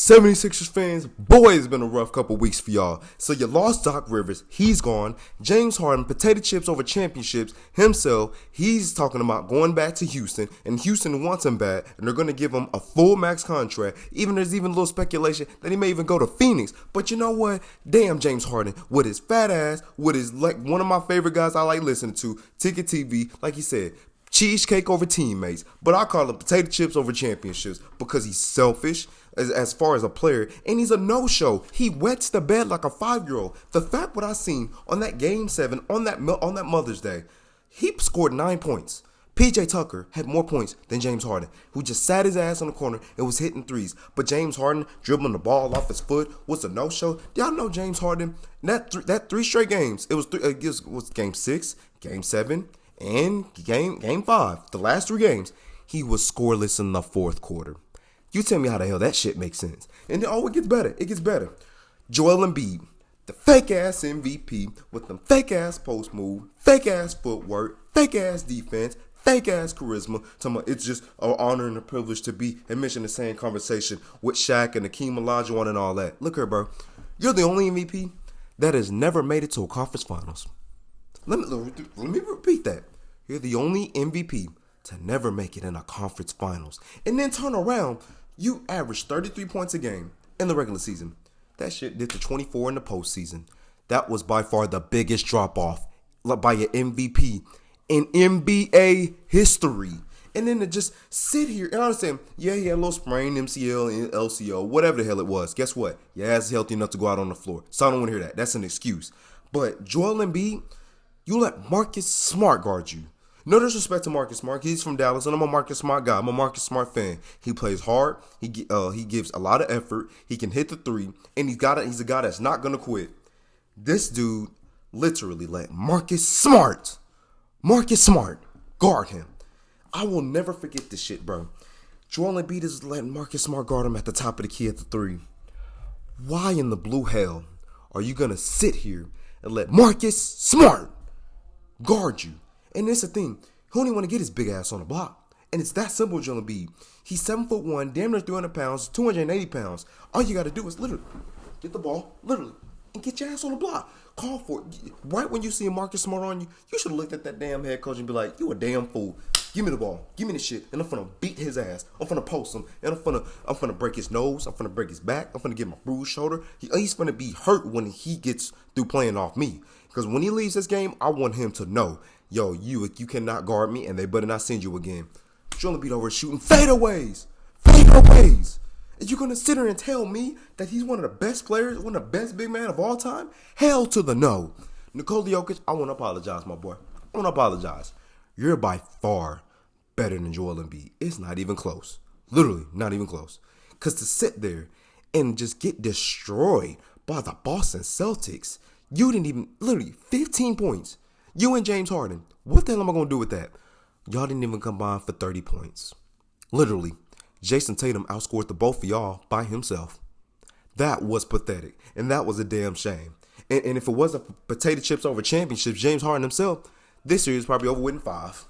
76ers fans, boy, it's been a rough couple weeks for y'all. So you lost Doc Rivers, he's gone. James Harden, potato chips over championships himself, he's talking about going back to Houston, and Houston wants him back, and they're going to give him a full max contract. There's even a little speculation that he may even go to Phoenix. But you know what? Damn James Harden, with his fat ass, with his, like, one of my favorite guys I like listening to, Ticket TV, like he said, cheesecake over teammates, but I call him potato chips over championships because he's selfish as far as a player, and he's a no-show. He wets the bed like a 5-year-old. The fact what I seen on that Game 7, on that Mother's Day, he scored 9 points. PJ Tucker had more points than James Harden, who just sat his ass on the corner and was hitting threes. But James Harden dribbling the ball off his foot was a no-show. Y'all know James Harden, that 3 straight games, it was Game 6, Game 7, and game 5, the last 3 games, he was scoreless in the fourth quarter. You tell me how the hell that shit makes sense. And then, it gets better. It gets better. Joel Embiid, the fake-ass MVP with them fake-ass post move, fake-ass footwork, fake-ass defense, fake-ass charisma. It's just an honor and a privilege to be admission the same conversation with Shaq and Akeem Olajuwon and all that. Look here, bro. You're the only MVP that has never made it to a conference finals. Let me repeat that. You're the only MVP to never make it in a conference finals. And then turn around, you average 33 points a game in the regular season. That shit did to 24 in the postseason. That was by far the biggest drop-off by an MVP in NBA history. And then to just sit here, and I understand, yeah, he had a little sprain, MCL, and LCO, whatever the hell it was. Guess what? Your ass is healthy enough to go out on the floor. So I don't want to hear that. That's an excuse. But Joel Embiid, you let Marcus Smart guard you. No disrespect to Marcus Smart. He's from Dallas, and I'm a Marcus Smart guy. I'm a Marcus Smart fan. He plays hard. He gives a lot of effort. He can hit the three, and he's a guy that's not going to quit. This dude literally let Marcus Smart guard him. I will never forget this shit, bro. Joel Embiid is letting Marcus Smart guard him at the top of the key at the three. Why in the blue hell are you going to sit here and let Marcus Smart guard you? And that's the thing. He only want to get his big ass on the block. And it's that simple, Joel Embiid. He's 7'1", damn near 300 pounds, 280 pounds. All you got to do is literally get the ball, literally, and get your ass on the block. Call for it. Right when you see a Marcus Smart on you, you should have looked at that damn head coach and be like, you a damn fool. Give me the ball. Give me the shit. And I'm finna beat his ass. I'm finna post him. And I'm finna break his nose. I'm finna break his back. I'm finna get my bruised shoulder. He's finna be hurt when he gets through playing off me. Because when he leaves this game, I want him to know, yo, you cannot guard me, and they better not send you again. Joel Embiid over shooting fadeaways. And you're going to sit there and tell me that he's one of the best players, one of the best big men of all time? Hell to the no. Nikola Jokic, I want to apologize, my boy. I want to apologize. You're by far better than Joel Embiid. It's not even close. Literally, not even close. Because to sit there and just get destroyed by the Boston Celtics, you didn't even, literally, 15 points. You and James Harden, what the hell am I going to do with that? Y'all didn't even combine for 30 points. Literally, Jason Tatum outscored the both of y'all by himself. That was pathetic, and that was a damn shame. And if it wasn't potato chips over championships, James Harden himself, this series probably over with in 5.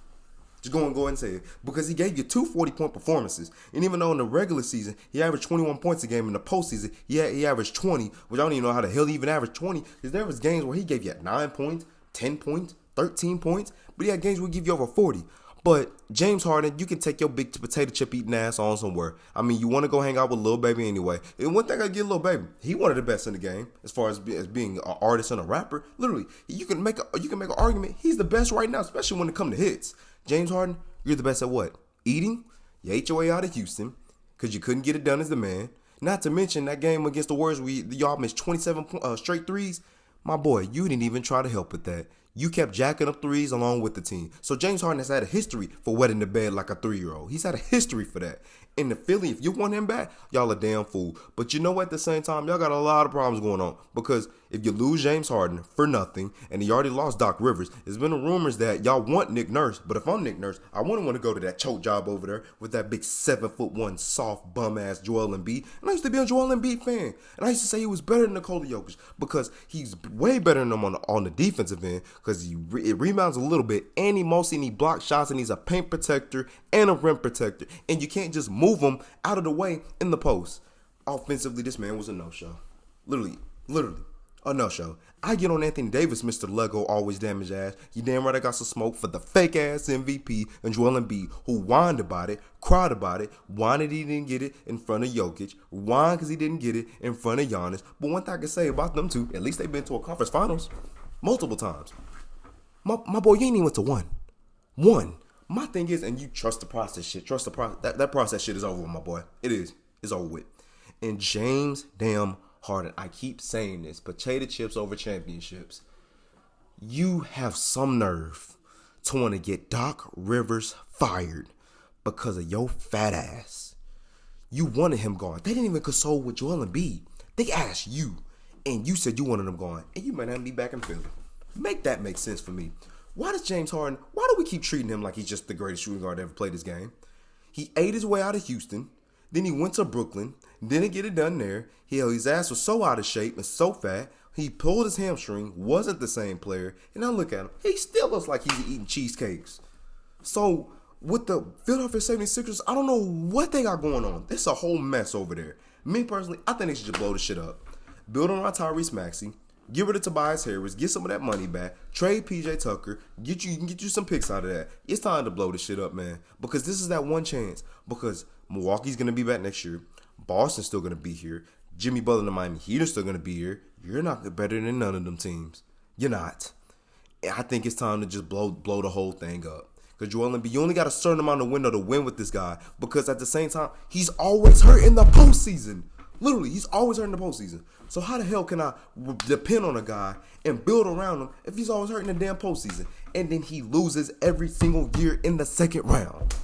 Just go ahead and say it. Because he gave you 2 40-point performances. And even though in the regular season, he averaged 21 points a game, in the postseason, he averaged 20, which I don't even know how the hell he even averaged 20. Because there was games where he gave you 9 points, 10 points, 13 points. But he had games where he give you over 40. But James Harden, you can take your big potato chip eating ass on somewhere. I mean, you want to go hang out with Lil Baby anyway. And one thing I get Lil Baby, he one of the best in the game as far as being an artist and a rapper. Literally, you can make an argument. He's the best right now, especially when it comes to hits. James Harden, you're the best at what? Eating? You ate your way out of Houston because you couldn't get it done as the man. Not to mention that game against the Warriors where y'all missed 27 straight threes. My boy, you didn't even try to help with that. You kept jacking up threes along with the team. So James Harden has had a history for wetting the bed like a 3-year-old. He's had a history for that. In the Philly, if you want him back, y'all a damn fool. But you know what? At the same time, y'all got a lot of problems going on. Because if you lose James Harden for nothing, and you already lost Doc Rivers, there's been rumors that y'all want Nick Nurse. But if I'm Nick Nurse, I wouldn't want to go to that choke job over there with that big 7'1" soft bum-ass Joel Embiid. And I used to be a Joel Embiid fan. And I used to say he was better than Nikola Jokic because he's way better than him on the defensive end because it rebounds a little bit, and he blocks shots, and he's a paint protector and a rim protector. And you can't just move him out of the way in the post. offensively, this man was a no-show. Literally, a no-show. I get on Anthony Davis, Mr. Lego, always damage ass. You damn right I got some smoke for the fake-ass MVP and Joel Embiid, who whined about it, cried about it, whined he didn't get it in front of Jokic, whined because he didn't get it in front of Giannis. But one thing I can say about them two, at least they've been to a conference finals multiple times. My boy, you ain't even went to one. My thing is, and you trust the process shit. Trust the process. That process shit is over with, my boy. It is. It's over with. And James damn Harden, I keep saying this, potato chips over championships. You have some nerve to want to get Doc Rivers fired because of your fat ass. You wanted him gone. They didn't even console with Joel Embiid. They asked you, and you said you wanted him gone, and you might not be back in Philly. Make that make sense for me. Why do we keep treating him like he's just the greatest shooting guard to ever play this game? He ate his way out of Houston. Then he went to Brooklyn. Didn't get it done there. His ass was so out of shape and so fat. He pulled his hamstring. Wasn't the same player. And now look at him. He still looks like he's eating cheesecakes. So with the Philadelphia 76ers, I don't know what they got going on. It's a whole mess over there. Me personally, I think they should just blow the shit up. Build around Tyrese Maxey. Get rid of Tobias Harris, get some of that money back, trade PJ Tucker, get you some picks out of that. It's time to blow this shit up, man. Because this is that one chance. Because Milwaukee's gonna be back next year. Boston's still gonna be here. Jimmy Butler and the Miami Heat are still gonna be here. You're not better than none of them teams. You're not. I think it's time to just blow the whole thing up. Because Joel Embiid, you only got a certain amount of window to win with this guy. Because at the same time, he's always hurt in the postseason. Literally, he's always hurt in the postseason. So how the hell can I depend on a guy and build around him if he's always hurt in the damn postseason? And then he loses every single year in the second round.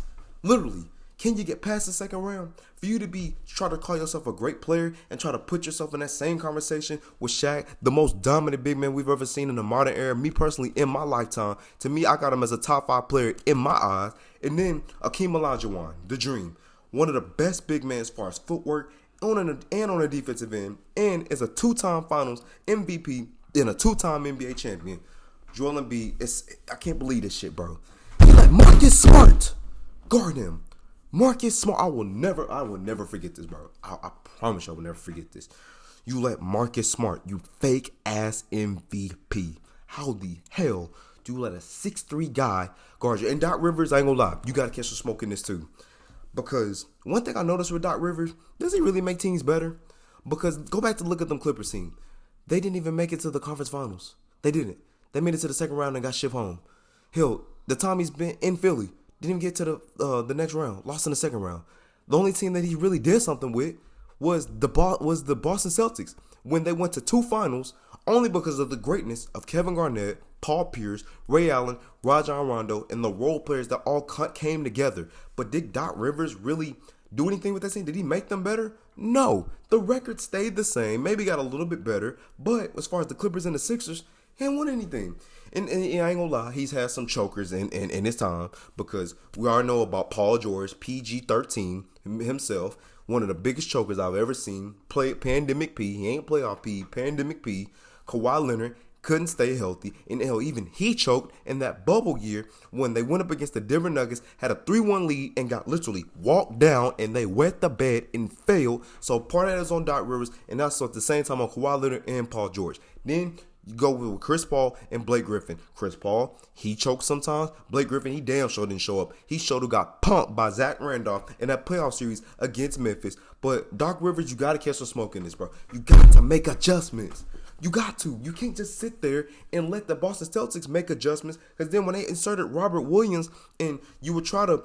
Literally, can you get past the second round? For you to try to call yourself a great player and try to put yourself in that same conversation with Shaq, the most dominant big man we've ever seen in the modern era, me personally, in my lifetime. To me, I got him as a top 5 player in my eyes. And then Akeem Olajuwon, the dream. One of the best big men as far as footwork on a defensive end, and is a 2-time Finals MVP and a 2-time NBA champion. Joel Embiid, I can't believe this shit, bro. He let Marcus Smart guard him. Marcus Smart, I will never forget this, bro. I promise you I will never forget this. You let Marcus Smart, you fake ass MVP. How the hell do you let a 6'3" guy guard you? And Doc Rivers, I ain't gonna lie, you gotta catch some smoke in this too. Because one thing I noticed with Doc Rivers, does he really make teams better? Because go back to look at them Clippers team. They didn't even make it to the conference finals. They didn't. They made it to the second round and got shipped home. Hell, the time he's been in Philly, didn't even get to the next round. Lost in the second round. The only team that he really did something with was the Boston Celtics when they went to 2 finals only because of the greatness of Kevin Garnett, Paul Pierce, Ray Allen, Rajon Rondo, and the role players that all came together. But did Doc Rivers really do anything with that team? Did he make them better? No. The record stayed the same. Maybe got a little bit better. But as far as the Clippers and the Sixers, he ain't won anything. And I ain't gonna lie, he's had some chokers in his time because we all know about Paul George, PG-13 himself, one of the biggest chokers I've ever seen. Played Pandemic P. He ain't playoff P. Pandemic P. Kawhi Leonard couldn't stay healthy. And hell, even he choked in that bubble year when they went up against the Denver Nuggets, had a 3-1 lead and got literally walked down and they wet the bed and failed. So part of that is on Doc Rivers and that's at the same time on Kawhi Leonard and Paul George. Then you go with Chris Paul and Blake Griffin. Chris Paul, he choked sometimes. Blake Griffin, he damn sure didn't show up. He showed who got pumped by Zach Randolph in that playoff series against Memphis. But Doc Rivers, you got to catch some smoke in this, bro. You got to make adjustments. You got to. You can't just sit there and let the Boston Celtics make adjustments. Because then when they inserted Robert Williams and you would try to,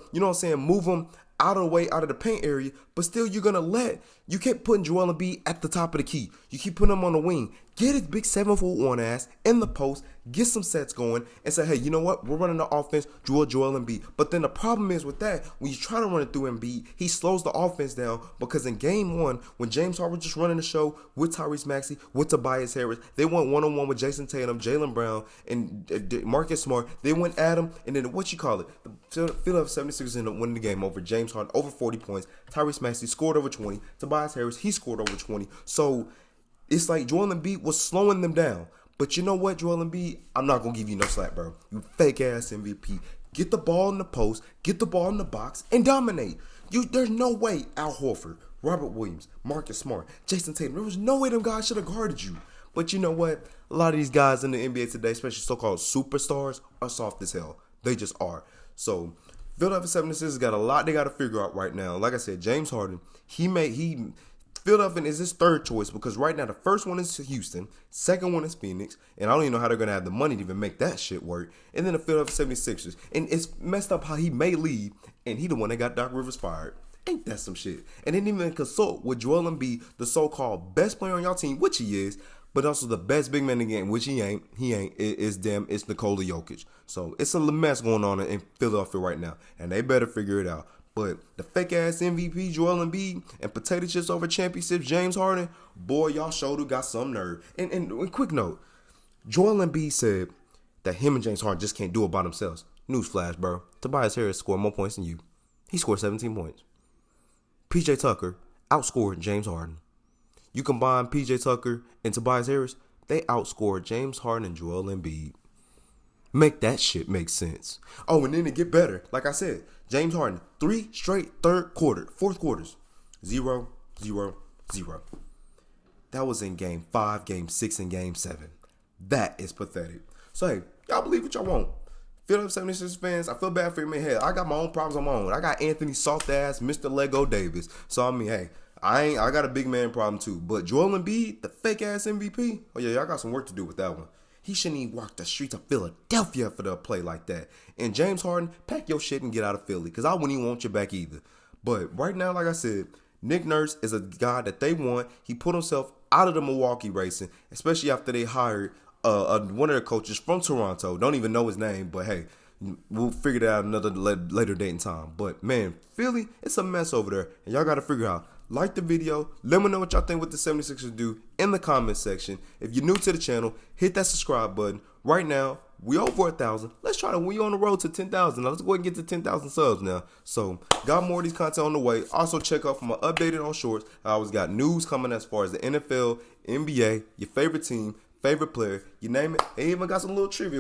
move him out of the way, out of the paint area, but still you're going to you keep putting Joel Embiid at the top of the key. You keep putting him on the wing. Get his big 7'1" ass in the post, get some sets going, and say, hey, you know what? We're running the offense, Joel Embiid. But then the problem is with that, when you try to run it through Embiid, he slows the offense down because in game 1, when James Harden was just running the show with Tyrese Maxey, with Tobias Harris, they went one-on-one with Jason Tatum, Jaylen Brown, and Marcus Smart. They went at him, and then the Philadelphia 76ers ended up winning the game over James Harden, over 40 points. Tyrese Maxey scored over 20. Tobias Harris, he scored over 20. So it's like Joel Embiid was slowing them down. But you know what, Joel Embiid? I'm not going to give you no slack, bro. You fake-ass MVP. Get the ball in the post, get the ball in the box, and dominate. There's no way Al Horford, Robert Williams, Marcus Smart, Jason Tatum. There was no way them guys should have guarded you. But you know what? A lot of these guys in the NBA today, especially so-called superstars, are soft as hell. They just are. So Philadelphia 76ers got a lot they got to figure out right now. Like I said, James Harden, Philadelphia is his third choice because right now the first one is Houston, second one is Phoenix, and I don't even know how they're going to have the money to even make that shit work. And then the Philadelphia 76ers. And it's messed up how he may leave, and he the one that got Doc Rivers fired. Ain't that some shit? And didn't even consult with Joel Embiid, the so-called best player on y'all team, which he is, but also the best big man in the game, which he ain't. It's Nikola Jokic. So it's a mess going on in Philadelphia right now, and they better figure it out. But the fake-ass MVP, Joel Embiid, and potato chips over championships, James Harden, boy, y'all showed who got some nerve. And quick note, Joel Embiid said that him and James Harden just can't do it by themselves. Newsflash, bro. Tobias Harris scored more points than you. He scored 17 points. P.J. Tucker outscored James Harden. You combine P.J. Tucker and Tobias Harris, they outscored James Harden and Joel Embiid. Make that shit make sense. Oh, and then it get better. Like I said, James Harden, 3 straight fourth quarters. 0, 0, 0. That was in game 5, game 6, and game 7. That is pathetic. So, hey, y'all believe what y'all want. Philadelphia 76ers fans, I feel bad for you, man. Hey, I got my own problems on my own. I got Anthony soft-ass, Mr. Lego Davis. So, I mean, hey, I got a big man problem too. But Joel Embiid, the fake-ass MVP, oh, yeah, y'all got some work to do with that one. He shouldn't even walk the streets of Philadelphia for the play like that. And James Harden, pack your shit and get out of Philly, because I wouldn't even want you back either. But right now, like I said, Nick Nurse is a guy that they want. He put himself out of the Milwaukee racing, especially after they hired one of their coaches from Toronto. Don't even know his name, but hey, we'll figure that out another later date and time. But man, Philly, it's a mess over there, and y'all got to figure out. Like the video. Let me know what y'all think what the 76ers do in the comment section. If you're new to the channel, hit that subscribe button. Right now, we over 1,000. Let's try to. We on the road to 10,000. Now let's go ahead and get to 10,000 subs now. So got more of these content on the way. Also check out for my updated on shorts. I always got news coming as far as the NFL, NBA, your favorite team, favorite player. You name it. They even got some little trivia.